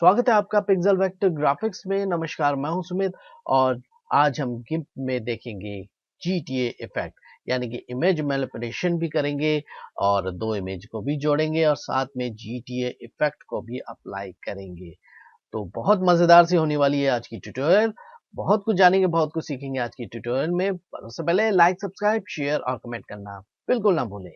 स्वागत है आपका पिक्सेल वेक्टर ग्राफिक्स में। नमस्कार, मैं हूं सुमित और आज हम गिम्प में देखेंगे GTA इफेक्ट, यानी कि इमेज मैनिपुलेशन भी करेंगे और दो इमेज को भी जोड़ेंगे और साथ में GTA इफेक्ट को भी अप्लाई करेंगे। तो बहुत मजेदार सी होने वाली है आज की ट्यूटोरियल। बहुत कुछ जानेंगे, बहुत कुछ सीखेंगे आज की ट्यूटोरियल में। पर उससे पहले लाइक, सब्सक्राइब, शेयर और कमेंट करना बिल्कुल ना भूलें।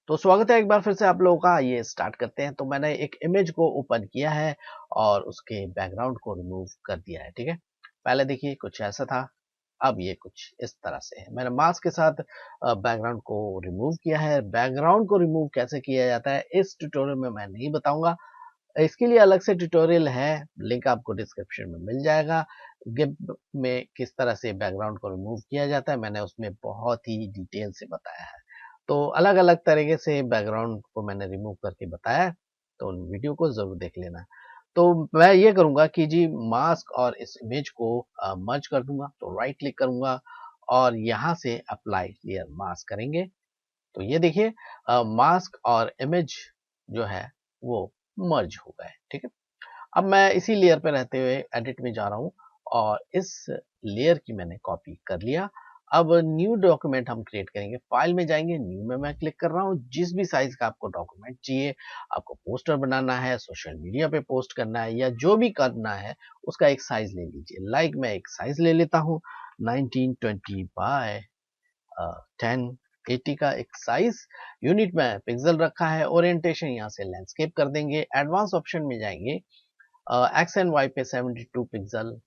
तो स्वागत है एक बार फिर से आप लोगों का। आइए स्टार्ट करते हैं। तो मैंने एक इमेज को ओपन किया है और उसके बैकग्राउंड को रिमूव कर दिया है। ठीक है, पहले देखिए कुछ ऐसा था, अब ये कुछ इस तरह से है। मैंने मास्क के साथ बैकग्राउंड को रिमूव किया है। बैकग्राउंड को रिमूव कैसे किया जाता है इस ट्यूटोरियल में मैं नहीं बताऊंगा, इसके लिए अलग से ट्यूटोरियल है, लिंक आपको डिस्क्रिप्शन में मिल जाएगा। गिम्प में किस तरह से बैकग्राउंड को रिमूव किया जाता है मैंने उसमें बहुत ही डिटेल से बताया है। तो अलग अलग तरीके से बैकग्राउंड को मैंने रिमूव करके बताया है, तो उन वीडियो को जरूर देख लेना। तो मैं ये करूंगा कि जी मास्क और इस इमेज को मर्ज कर दूंगा। तो राइट क्लिक करूंगा और यहाँ से अप्लाई लेयर मास्क करेंगे। तो ये देखिए मास्क और इमेज जो है वो मर्ज हो गए। ठीक है, अब मैं इसी लेयर पे रहते हुए एडिट में जा रहा हूँ और इस लेयर की मैंने कॉपी कर लिया। अब न्यू डॉक्यूमेंट हम क्रिएट करेंगे। फाइल में जाएंगे, न्यू में मैं क्लिक कर रहा हूँ। जिस भी साइज का आपको डॉक्यूमेंट चाहिए, आपको पोस्टर बनाना है, सोशल मीडिया पे पोस्ट करना है या जो भी करना है, उसका एक साइज ले लीजिए। लाइक मैं एक साइज ले लेता हूँ 1920 बाय 1080 का एक साइज। यूनिट में पिक्सल रखा है। ओरिएंटेशन यहाँ से लैंडस्केप कर देंगे। एडवांस ऑप्शन में जाएंगे, एक्स एंड वाई पे 72 पिक्सल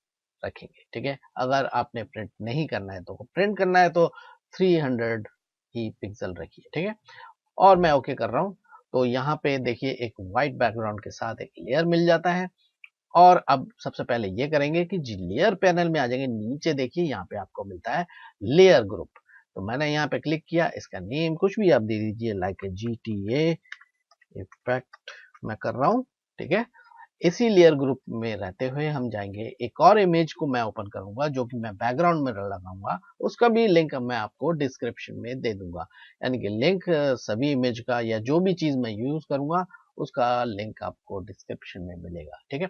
रखेंगे। ठीक है, अगर आपने प्रिंट नहीं करना है तो प्रिंट करना है तो 300 ही पिक्सल रखिए। ठीक है, और मैं ओके कर रहा हूँ। तो यहाँ पे देखिए एक वाइट बैकग्राउंड के साथ एक लेयर मिल जाता है। और अब सबसे पहले ये करेंगे कि जी लेयर पैनल में आ जाएंगे। नीचे देखिए यहाँ पे आपको मिलता है लेयर ग्रुप। तो मैंने यहाँ पे क्लिक किया, इसका नेम कुछ भी आप दे दीजिए, लाइक GTA इफेक्ट मैं कर रहा हूँ। ठीक है, इसी लेयर ग्रुप में रहते हुए हम जाएंगे, एक और इमेज को मैं ओपन करूंगा जो कि मैं बैकग्राउंड में लगाऊंगा। उसका भी लिंक मैं आपको डिस्क्रिप्शन में दे दूंगा, यानी कि लिंक सभी इमेज का या जो भी चीज मैं यूज करूंगा उसका लिंक आपको डिस्क्रिप्शन में मिलेगा। ठीक है,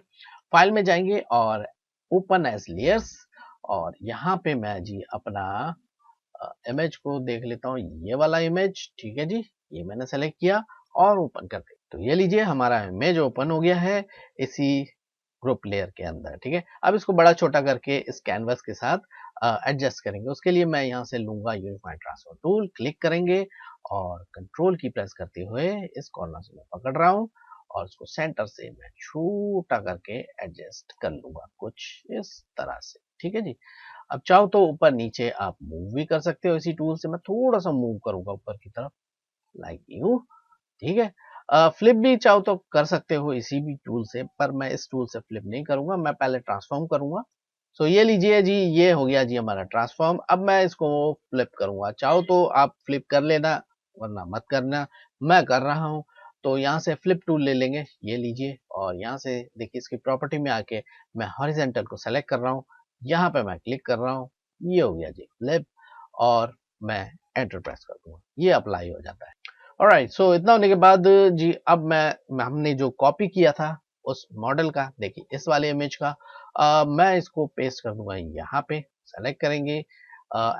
फाइल में जाएंगे और ओपन एज लेयर्स, और यहाँ पे मैं जी अपना इमेज को देख लेता हूँ, ये वाला इमेज। ठीक है जी, ये मैंने सेलेक्ट किया और ओपन कर दिया। तो ये लीजिए हमारा इमेज ओपन हो गया है इसी ग्रुप लेयर के अंदर। ठीक है, अब इसको बड़ा छोटा करके इस कैनवस के साथ एडजस्ट करेंगे। उसके लिए मैं यहाँ से लूंगा यूनिफाइड ट्रांसफॉर्म टूल, क्लिक करेंगे और कंट्रोल की प्रेस करते हुए इस कॉर्नर से मैं पकड़ रहा हूँ और इसको सेंटर से मैं छोटा करके एडजस्ट कर लूंगा कुछ इस तरह से। ठीक है जी, अब चाहो तो ऊपर नीचे आप मूव भी कर सकते हो इसी टूल से। मैं थोड़ा सा मूव करूंगा ऊपर की तरफ, लाइक यू। ठीक है, फ्लिप भी चाहो तो कर सकते हो इसी भी टूल से, पर मैं इस टूल से फ्लिप नहीं करूंगा, मैं पहले ट्रांसफॉर्म करूंगा। सो ये लीजिए जी, ये हो गया जी हमारा ट्रांसफॉर्म। अब मैं इसको फ्लिप करूंगा, चाहो तो आप फ्लिप कर लेना वरना मत करना, मैं कर रहा हूं। तो यहाँ से फ्लिप टूल ले लेंगे, ये लीजिए, और यहाँ से देखिए इसकी प्रॉपर्टी में आके मैं हॉरिजेंटल को सेलेक्ट कर रहा हूँ, यहाँ पे मैं क्लिक कर रहा हूँ, ये हो गया जी फ्लिप, और मैं एंटर प्रेस कर दूंगा, ये अप्लाई हो जाता है। ऑलराइट, सो इतना होने के बाद जी अब हमने जो कॉपी किया था उस मॉडल का, देखिए इस वाले इमेज का, मैं इसको पेस्ट कर दूंगा यहाँ पे। सेलेक्ट करेंगे,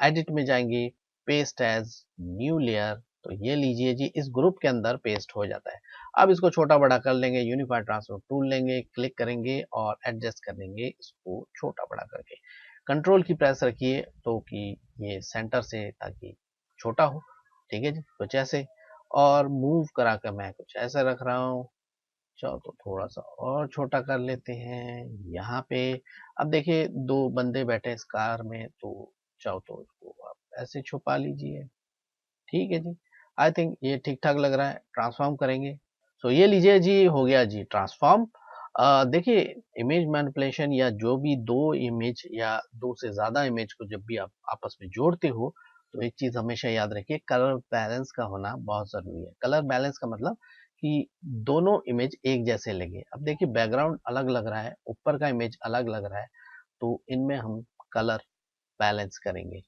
एडिट में जाएंगे, पेस्ट एज न्यू लेयर। तो ये लीजिए जी इस ग्रुप के अंदर पेस्ट हो जाता है। अब इसको छोटा बड़ा कर लेंगे, यूनिफाइड ट्रांसफॉर्म टूल लेंगे, क्लिक करेंगे और एडजस्ट कर लेंगे इसको छोटा बड़ा करके। कंट्रोल की प्रेस रखिए तो कि ये सेंटर से, ताकि छोटा हो। ठीक है जी, कुछ ऐसे, और मूव करा कर मैं कुछ ऐसा रख रहा हूँ। चलो तो थोड़ा सा और छोटा कर लेते हैं यहाँ पे। अब देखिए दो बंदे बैठे इस कार में, तो चाहो तो इसको आप ऐसे छुपा लीजिए। ठीक है जी, आई थिंक ये ठीक ठाक लग रहा है। ट्रांसफॉर्म करेंगे, सो ये लीजिए जी हो गया जी ट्रांसफॉर्म। देखिए इमेज मैनिपुलेशन या जो भी दो इमेज या दो से ज्यादा इमेज को जब भी आप आपस में जोड़ते हो, तो एक चीज हमेशा याद रखिए, कलर बैलेंस का होना बहुत जरूरी है। कलर बैलेंस का मतलब कि दोनों इमेज एक जैसे लगे। अब देखिए बैकग्राउंड अलग लग रहा है, ऊपर का इमेज अलग लग रहा है, तो इनमें हम कलर बैलेंस करेंगे।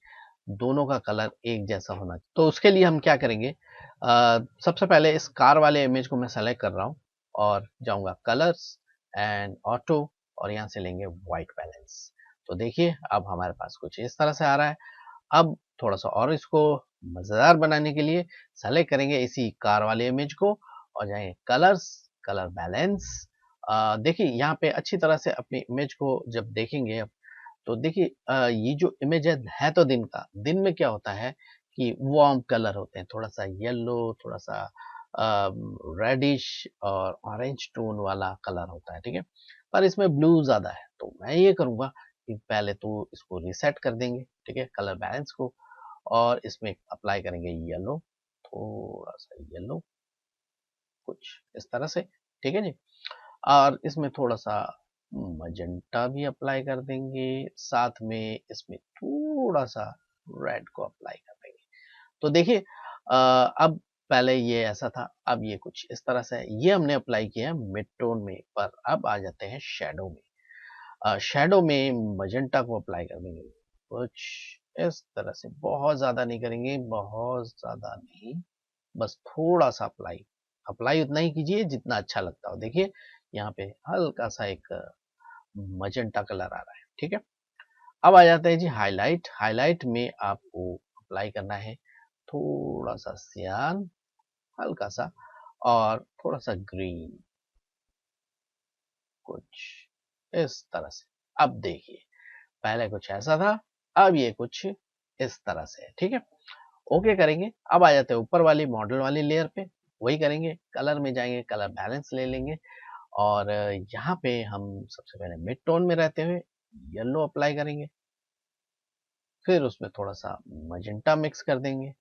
दोनों का कलर एक जैसा होना चाहिए। तो उसके लिए हम क्या करेंगे, सबसे पहले इस कार वाले इमेज को मैं सेलेक्ट कर रहा हूँ और जाऊंगा कलर्स एंड ऑटो, और यहाँ से लेंगे व्हाइट बैलेंस। तो देखिए अब हमारे पास कुछ इस तरह से आ रहा है। अब थोड़ा सा और इसको मजेदार बनाने के लिए सेलेक्ट करेंगे इसी कार वाले इमेज को और जाएंगे कलर्स, कलर बैलेंस। देखिए यहाँ पे अच्छी तरह से अपनी इमेज को जब देखेंगे तो देखिए ये जो इमेज है तो दिन का, दिन में क्या होता है कि वार्म कलर होते हैं, थोड़ा सा येलो, थोड़ा सा रेडिश और ऑरेंज टोन वाला कलर होता है, ठीक है। पर इसमें ब्लू ज्यादा है, तो मैं ये करूंगा कि पहले तो इसको रीसेट कर देंगे, ठीक है, कलर बैलेंस को, और इसमें अप्लाई करेंगे येलो, थोड़ा सा येलो कुछ इस तरह से, ठीक है जी। और इसमें थोड़ा सा मजेंटा भी अप्लाई कर देंगे, साथ में इसमें थोड़ा सा रेड को अप्लाई कर देंगे। तो देखिए अब पहले ये ऐसा था, अब ये कुछ इस तरह से है। ये हमने अप्लाई किया है मिड टोन में, पर अब आ जाते हैं शेडो में। शेडो में मजेंटा को अप्लाई कर देंगे कुछ इस तरह से, बहुत ज्यादा नहीं करेंगे, बहुत ज्यादा नहीं, बस थोड़ा सा अप्लाई, अप्लाई उतना ही कीजिए जितना अच्छा लगता हो। देखिए यहाँ पे हल्का सा एक मजेंटा कलर आ रहा है, ठीक है। अब आ जाता है जी हाईलाइट। हाईलाइट में आपको अप्लाई करना है थोड़ा सा सियान, हल्का सा, और थोड़ा सा ग्रीन कुछ इस तरह से। अब देखिए पहले कुछ ऐसा था, अब ये कुछ इस तरह से है, ठीक है। ओके करेंगे। अब आ जाते हैं ऊपर वाली मॉडल वाली लेयर पे, वही करेंगे, कलर में जाएंगे, कलर बैलेंस ले लेंगे, और यहाँ पे हम सबसे पहले मिड टोन में रहते हुए येलो अप्लाई करेंगे, फिर उसमें थोड़ा सा मजेंटा मिक्स कर देंगे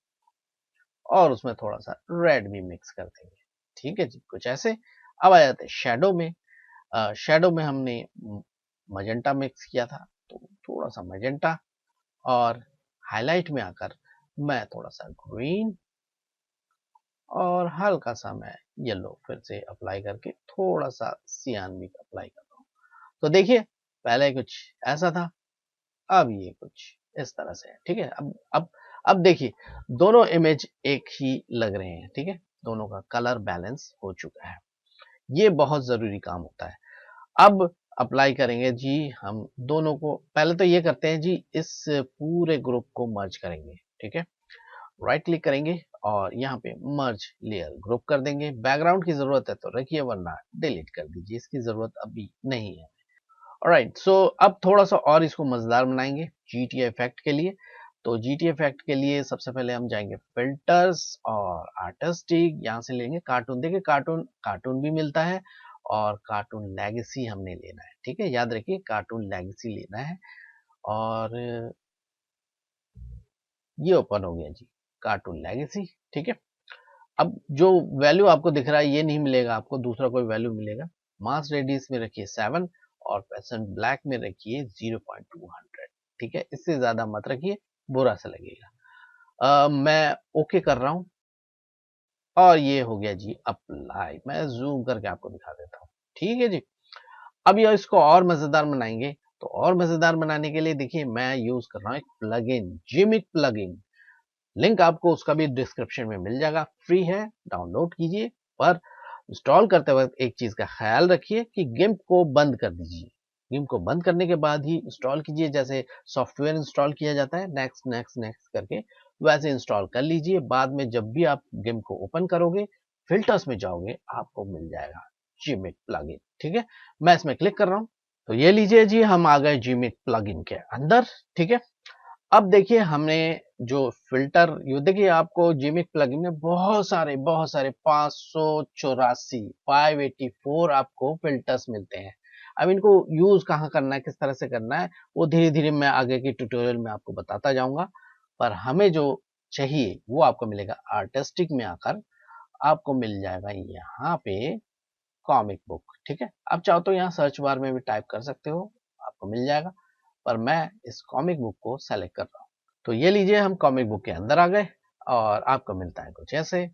और उसमें थोड़ा सा रेड भी मिक्स कर देंगे, ठीक है जी, कुछ ऐसे। अब आ जाते हैं शेडो में। शेडो में हमने मजेंटा मिक्स किया था, तो थोड़ा सा मजेंटा, और हाईलाइट में आकर मैं थोड़ा सा ग्रीन और हल्का सा मैं येलो फिर से अप्लाई करके थोड़ा सा सियान भी अप्लाई करता हूँ। तो देखिए पहले कुछ ऐसा था, अब ये कुछ इस तरह से है, ठीक है। अब देखिए दोनों इमेज एक ही लग रहे हैं, ठीक है, दोनों का कलर बैलेंस हो चुका है। ये बहुत जरूरी काम होता है। अब अप्लाई करेंगे जी हम दोनों को, पहले तो ये करते हैं जी, इस पूरे ग्रुप को मर्ज करेंगे, ठीक है। राइट क्लिक करेंगे और यहाँ पे मर्ज लेयर ग्रुप कर देंगे। बैकग्राउंड की जरूरत है तो रखिए, वरना डिलीट कर दीजिए, इसकी जरूरत अभी नहीं है। ऑलराइट, सो अब थोड़ा सा और इसको मजेदार बनाएंगे GTA इफेक्ट के लिए। तो GTA इफेक्ट के लिए सबसे पहले हम जाएंगे फिल्टर्स और आर्टिस्टिक, यहाँ से लेंगे कार्टून। देखिए कार्टून कार्टून भी मिलता है, और कार्टून लेगेसी हमने लेना है, ठीक है, याद रखिए कार्टून लेगेसी लेना है। और ये ओपन हो गया जी कार्टून लेगेसी, ठीक है। अब जो वैल्यू आपको दिख रहा है ये नहीं मिलेगा, आपको दूसरा कोई वैल्यू मिलेगा। मास रेडियस में रखिए 7 और परसेंट ब्लैक में रखिए 0.200, ठीक है, इससे ज्यादा मत रखिए, बुरा सा लगेगा। मैं ओके कर रहा हूं और ये हो गया जी अप्लाई। मैं जूम करके आपको दिखा देता हूँ, ठीक है जी। अब ये इसको और मजेदार बनाएंगे, तो और मजेदार बनाने के लिए देखिए मैं यूज कर रहा हूँ एक प्लगइन, जिमिक प्लगइन। लिंक आपको उसका भी डिस्क्रिप्शन में मिल जाएगा, फ्री है, डाउनलोड कीजिए। पर इंस्टॉल करते वक्त एक चीज का ख्याल रखिए कि गिम्प को बंद कर दीजिए। गिम्प को बंद करने के बाद ही इंस्टॉल कीजिए, जैसे सॉफ्टवेयर इंस्टॉल किया जाता है नेक्स्ट नेक्स्ट नेक्स्ट करके, वैसे इंस्टॉल कर लीजिए। बाद में जब भी आप गिम्प को ओपन करोगे, फिल्टर्स में जाओगे, आपको मिल जाएगा जीमिक प्लगइन, ठीक है। मैं इसमें क्लिक कर रहा हूँ, तो ये लीजिए जी हम आ गए जीमिक प्लगइन के अंदर, ठीक है। अब देखिए हमने जो फिल्टर, ये देखिए आपको जिमिक प्लगइन में बहुत सारे 584 584 आपको फिल्टर्स मिलते हैं। अब इनको यूज कहाँ करना है, किस तरह से करना है, वो धीरे धीरे मैं आगे की ट्यूटोरियल में आपको बताता जाऊंगा। पर हमें जो चाहिए वो आपको मिलेगा आर्टिस्टिक में आकर, आपको मिल जाएगा यहाँ पे कॉमिक बुक, ठीक है। आप चाहो तो यहाँ सर्च बार में भी टाइप कर सकते हो, आपको मिल जाएगा। पर मैं इस कॉमिक बुक को सेलेक्ट कर रहा हूँ। तो ये लीजिए हम कॉमिक बुक के अंदर आ गए, और आपको मिलता है कुछ ऐसे।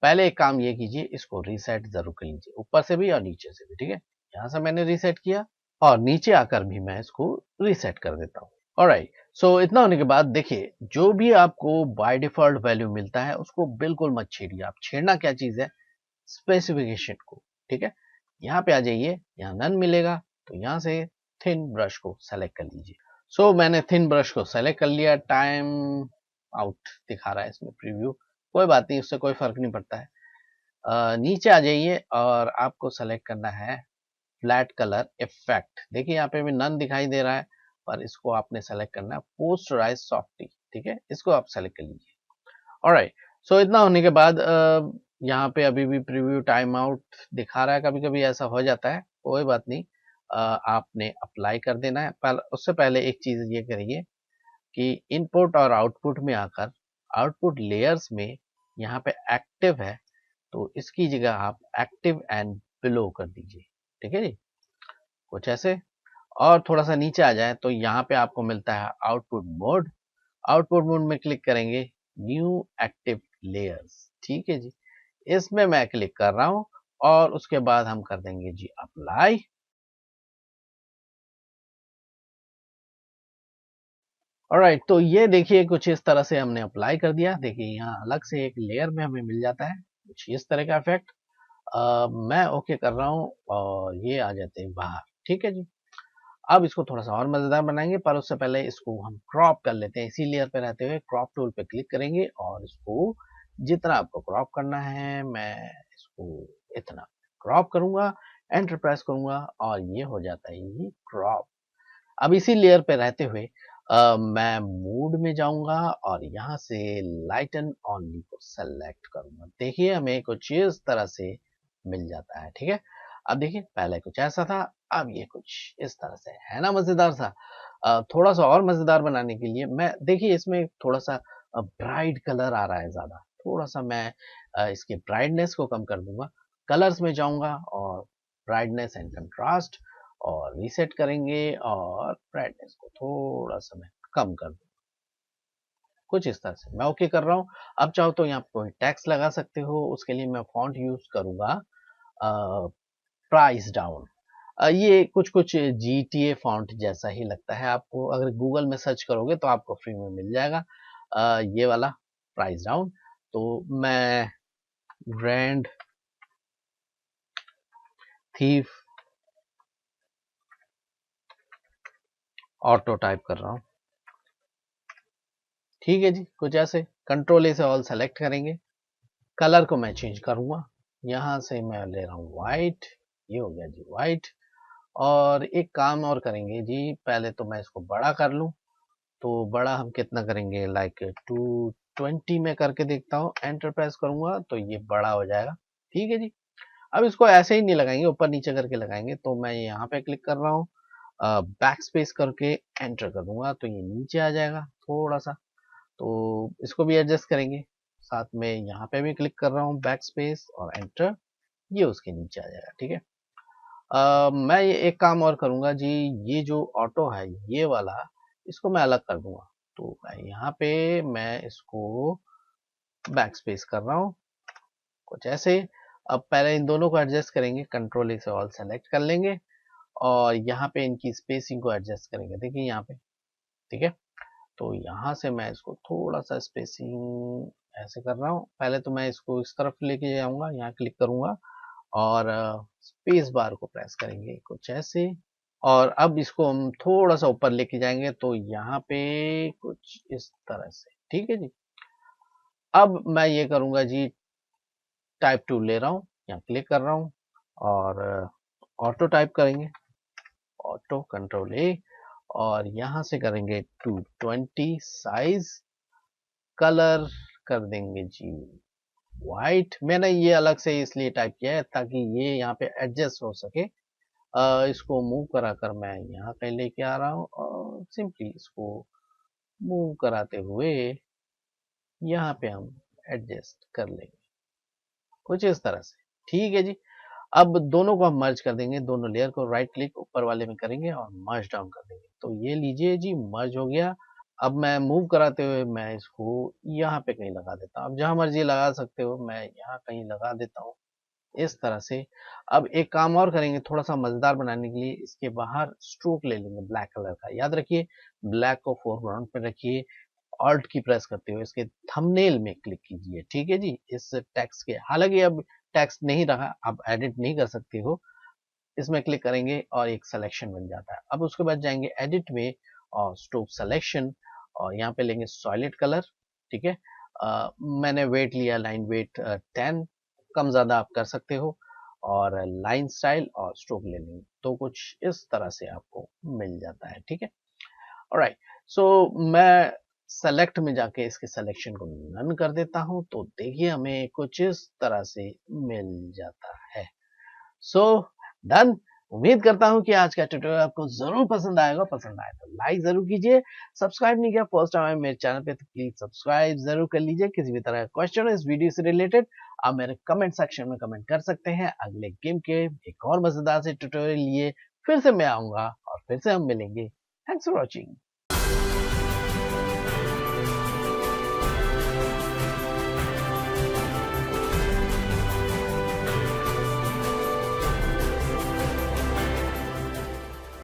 पहले एक काम ये कीजिए, इसको रीसेट जरूर कर लीजिए, ऊपर से भी और नीचे से भी, ठीक है। यहाँ से मैंने रीसेट किया और नीचे आकर भी मैं इसको रीसेट कर देता हूँ। ऑलराइट, सो इतना होने के बाद देखिए, जो भी आपको बाय डिफॉल्ट वैल्यू मिलता है उसको बिल्कुल मत छेड़िए। आप छेड़ना क्या चीज है, स्पेसिफिकेशन को। ठीक है, यहाँ पे आ जाइए, यहाँ नन मिलेगा तो यहाँ से थिन ब्रश को सेलेक्ट कर लीजिए। सो मैंने थिन ब्रश को सेलेक्ट कर लिया। टाइम आउट दिखा रहा है इसमें प्रीव्यू, कोई बात नहीं, उससे कोई फर्क नहीं पड़ता है। नीचे आ जाइए और आपको सेलेक्ट करना है फ्लैट कलर इफेक्ट। देखिए यहाँ पे भी नन दिखाई दे रहा है, पर इसको आपने सेलेक्ट करना है पोस्टराइज सॉफ्टी। ठीक है, इसको आप सेलेक्ट कर लीजिए। ऑलराइट, सो इतना होने के बाद यहाँ पे अभी भी प्रीव्यू टाइम आउट दिखा रहा है, कभी कभी ऐसा हो जाता है, कोई बात नहीं। आपने अप्लाई कर देना है। उससे पहले एक चीज ये करिए कि इनपुट और आउटपुट में आकर आउटपुट लेयर्स में यहाँ पे एक्टिव है, तो इसकी जगह आप एक्टिव एंड बिलो कर दीजिए। ठीक है जी, कुछ ऐसे। और थोड़ा सा नीचे आ जाए तो यहाँ पे आपको मिलता है आउटपुट मोड। आउटपुट मोड में क्लिक करेंगे, न्यू एक्टिव लेयर्स। ठीक है जी, इसमें मैं क्लिक कर रहा हूं और उसके बाद हम कर देंगे जी अप्लाई। ऑलराइट, तो ये देखिए कुछ इस तरह से हमने अप्लाई कर दिया। देखिए यहाँ अलग से एक लेयर में हमें मिल जाता है कुछ इस तरह का इफेक्ट। मैं ओके कर रहा हूँ और ये आ जाते हैं बाहर। ठीक है जी, अब इसको थोड़ा सा और मजेदार बनाएंगे, पर उससे पहले इसको हम क्रॉप कर लेते हैं। इसी लेयर पे रहते हुए क्रॉप टूल पे क्लिक करेंगे और इसको जितना आपको क्रॉप करना है, मैं इसको इतना क्रॉप करूंगा, एंटर प्रेस करूंगा और ये हो जाता है ये क्रॉप। अब इसी लेयर पे रहते हुए मैं मूड में जाऊंगा और यहाँ से लाइटन ऑनली को सेलेक्ट करूंगा। देखिए हमें कुछ इस तरह से मिल जाता है। ठीक है, अब देखिए पहले कुछ ऐसा था, अब ये कुछ इस तरह से है ना, मजेदार सा। थोड़ा सा और मजेदार बनाने के लिए मैं देखिए इसमें थोड़ा सा ब्राइट कलर आ रहा है ज्यादा, थोड़ा सा मैं इसके ब्राइटनेस को कम कर दूंगा। कलर्स में जाऊंगा और ब्राइटनेस एंड कंट्रास्ट और रीसेट करेंगे और ब्राइटनेस को थोड़ा सा मैं कम कर दूं, कुछ इस तरह से। मैं ओके कर रहा हूँ। अब चाहो तो यहाँ पे कोई टैक्स लगा सकते हो, उसके लिए मैं फॉन्ट यूज करूंगा प्राइस डाउन। ये कुछ कुछ GTA फॉन्ट जैसा ही लगता है आपको, अगर गूगल में सर्च करोगे तो आपको फ्री में मिल जाएगा ये वाला प्राइस डाउन। तो मैं ग्रैंड थीफ ऑटो टाइप कर रहा हूँ। ठीक है जी, कुछ ऐसे। कंट्रोल ए से ऑल सेलेक्ट करेंगे, कलर को मैं चेंज करूंगा, यहाँ से मैं ले रहा हूँ व्हाइट। ये हो गया जी व्हाइट। और एक काम और करेंगे जी, पहले तो मैं इसको बड़ा कर लूं। तो बड़ा हम कितना करेंगे, लाइक 220 में करके देखता हूँ। एंटर प्रेस करूंगा तो ये बड़ा हो जाएगा। ठीक है जी, अब इसको ऐसे ही नहीं लगाएंगे, ऊपर नीचे करके लगाएंगे। तो मैं यहाँ पे क्लिक कर रहा हूँ, बैक स्पेस करके एंटर कर दूंगा तो ये नीचे आ जाएगा थोड़ा सा। तो इसको भी एडजस्ट करेंगे। साथ में यहाँ पे भी क्लिक कर रहा हूँ, बैक स्पेस और एंटर, ये उसके नीचे आ जाएगा। ठीक है, मैं ये एक काम और करूंगा जी, ये जो ऑटो है ये वाला, इसको मैं अलग कर दूंगा। तो मैं यहाँ पे मैं इसको बैक स्पेस कर रहा हूँ, कुछ ऐसे। अब पहले इन दोनों को एडजस्ट करेंगे, कंट्रोल से ऑल सेलेक्ट कर लेंगे और यहाँ पे इनकी स्पेसिंग को एडजस्ट करेंगे। देखिए यहाँ पे, ठीक है। तो यहाँ से मैं इसको थोड़ा सा स्पेसिंग ऐसे कर रहा हूँ। पहले तो मैं इसको इस तरफ लेके जाऊंगा, यहाँ क्लिक करूंगा और स्पेस बार को प्रेस करेंगे, कुछ ऐसे। और अब इसको हम थोड़ा सा ऊपर लेके जाएंगे तो यहाँ पे कुछ इस तरह से। ठीक है जी, अब मैं ये करूंगा जी, टाइप टूल ले रहा हूँ, यहाँ क्लिक कर रहा हूँ और ऑटो टाइप करेंगे, ऑटो कंट्रोल ए और यहाँ से करेंगे 220 साइज। कलर कर देंगे जी व्हाइट। मैंने ये अलग से इसलिए टाइप किया है ताकि ये यहाँ पे एडजस्ट हो सके। इसको मूव करा कर मैं यहाँ पे लेके आ रहा हूँ और सिंपली इसको मूव कराते हुए यहाँ पे हम एडजस्ट कर लेंगे, कुछ इस तरह से। ठीक है जी, अब दोनों को हम मर्ज कर देंगे, दोनों लेयर को राइट क्लिक ऊपर वाले में करेंगे और मर्ज डाउन कर देंगे। तो ये लीजिए जी, मर्ज हो गया। अब मैं मूव कराते हुए मैं इसको यहाँ पे कहीं लगा देता हूँ, अब जहां मर्जी लगा सकते हो, मैं यहाँ कहीं लगा देता हूँ। इस तरह से। अब एक काम और करेंगे थोड़ा सा मजेदार बनाने के लिए, इसके बाहर स्ट्रोक ले लेंगे ब्लैक कलर का। याद रखिए ब्लैक को फोरग्राउंड पे रखिए, ऑल्ट की प्रेस करते हुए इसके थंबनेल में क्लिक कीजिए, ठीक है जी। इस टेक्स्ट के, हालांकि अब टेक्स्ट नहीं रहा, आप एडिट नहीं कर सकते हो, इसमें क्लिक करेंगे और एक सिलेक्शन बन जाता है। अब उसके बाद जाएंगे एडिट में और स्ट्रोक सिलेक्शन, और यहाँ पे लेंगे सॉलिड कलर, ठीक है। मैंने वेट लिया, लाइन वेट 10, कम ज्यादा आप कर सकते हो, और लाइन स्टाइल और स्ट्रोक ले लेंगे, तो कुछ इस तरह से आपको मिल जाता है, ठीक है। ऑलराइट, सो मैं सेलेक्ट में जाके इसके सिलेक्शन को नन कर देता हूं, तो देखिए हमें कुछ इस तरह से मिल जाता है। So done. उम्मीद करता हूं कि आज का ट्यूटोरियल आपको जरूर पसंद आएगा। पसंद आए तो लाइक जरूर कीजिए, सब्सक्राइब नहीं किया फर्स्ट टाइम मेरे चैनल पे तो प्लीज सब्सक्राइब जरूर कर लीजिए। किसी भी तरह का क्वेश्चन हो इस वीडियो से रिलेटेड, आप मेरे कमेंट सेक्शन में कमेंट कर सकते हैं। अगले गेम के एक और मजेदार से ट्यूटोरियल लिए फिर से मैं आऊंगा और फिर से हम मिलेंगे। Thanks for watching.